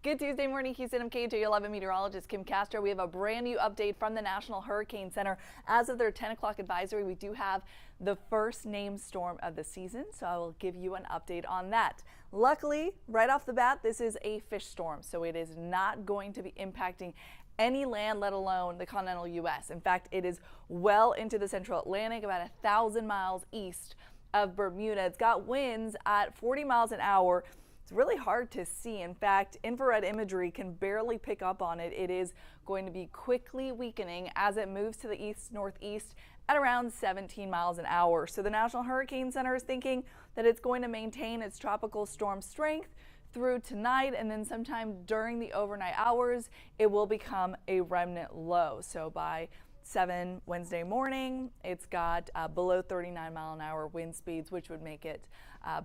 Good Tuesday morning, Houston. I'm KJ11 meteorologist Kim Castro. We have a brand new update from the National Hurricane Center. As of their 10 o'clock advisory, we do have the first named storm of the season, so I will give you an update on that. Luckily, right off the bat, this is a fish storm, so it is not going to be impacting any land, let alone the continental U.S. In fact, it is well into the central Atlantic, about 1,000 miles east of Bermuda. It's got winds at 40 miles an hour. It's really hard to see. In fact, infrared imagery can barely pick up on it. It is going to be quickly weakening as it moves to the east-northeast at around 17 miles an hour. So the National Hurricane Center is thinking that it's going to maintain its tropical storm strength through tonight, and then sometime during the overnight hours, it will become a remnant low. So by 7 Wednesday morning, it's got below 39 mile an hour wind speeds, which would make it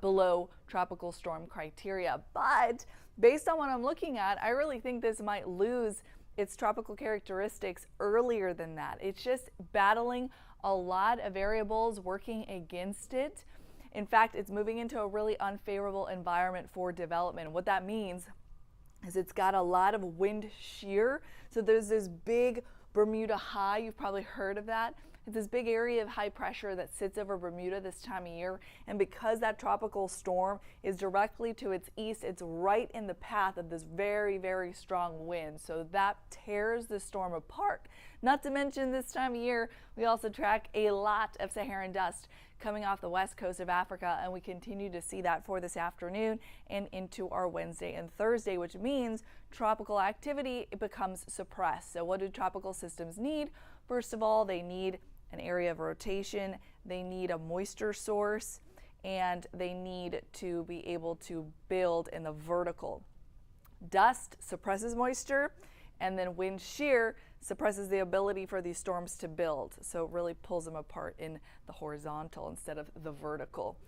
below tropical storm criteria. But based on what I'm looking at, I really think this might lose its tropical characteristics earlier than that. It's just battling a lot of variables working against it. In fact, it's moving into a really unfavorable environment for development. What that means is it's got a lot of wind shear. So there's this big Bermuda high. You've probably heard of that. It's this big area of high pressure that sits over Bermuda this time of year. And because that tropical storm is directly to its east, it's right in the path of this very, very strong wind. So that tears the storm apart. Not to mention this time of year, we also track a lot of Saharan dust coming off the west coast of Africa, and we continue to see that for this afternoon and into our Wednesday and Thursday, which means tropical activity becomes suppressed. So what do tropical systems need? First of all, they need an area of rotation, they need a moisture source, and they need to be able to build in the vertical. Dust suppresses moisture, and then wind shear suppresses the ability for these storms to build. So it really pulls them apart in the horizontal instead of the vertical.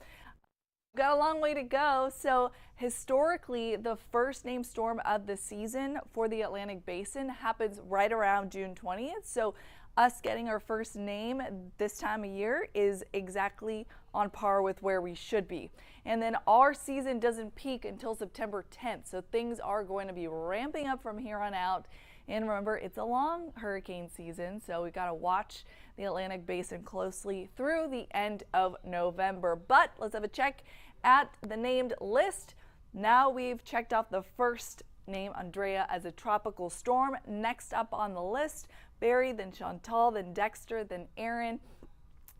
We've got a long way to go. So historically, the first named storm of the season for the Atlantic Basin happens right around June 20th. So us getting our first name this time of year is exactly on par with where we should be. And then our season doesn't peak until September 10th. So things are going to be ramping up from here on out. And remember, it's a long hurricane season, so we've got to watch the Atlantic Basin closely through the end of November. But let's have a check at the named list. Now we've checked off the first name, Andrea, as a tropical storm. Next up on the list, Barry, then Chantal, then Dexter, then Aaron.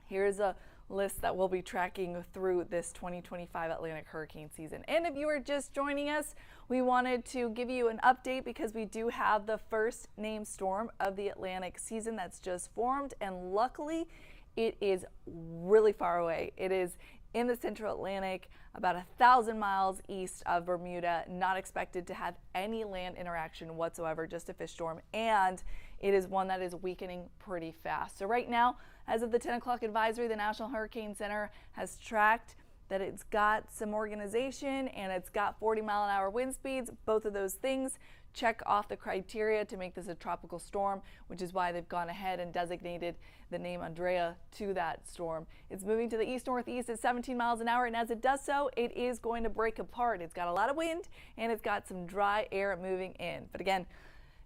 Here's a list that we'll be tracking through this 2025 Atlantic hurricane season. And if you are just joining us, we wanted to give you an update because we do have the first named storm of the Atlantic season that's just formed, and luckily it is really far away. It is in the central Atlantic, about 1,000 miles east of Bermuda, not expected to have any land interaction whatsoever, just a fish storm, and it is one that is weakening pretty fast. So right now, as of the 10 o'clock advisory, the National Hurricane Center has tracked that it's got some organization and it's got 40 mile an hour wind speeds. Both of those things check off the criteria to make this a tropical storm, which is why they've gone ahead and designated the name Andrea to that storm. It's moving to the east-northeast at 17 miles an hour, and as it does so, it is going to break apart. It's got a lot of wind and it's got some dry air moving in. But again,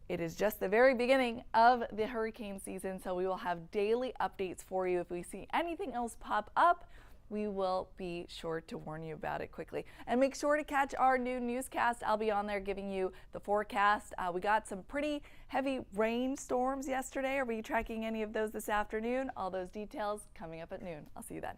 it is just the very beginning of the hurricane season, so we will have daily updates for you. If we see anything else pop up, we will be sure to warn you about it quickly. And make sure to catch our new newscast. I'll be on there giving you the forecast. We got some pretty heavy rainstorms yesterday. Are we tracking any of those this afternoon? All those details coming up at noon. I'll see you then.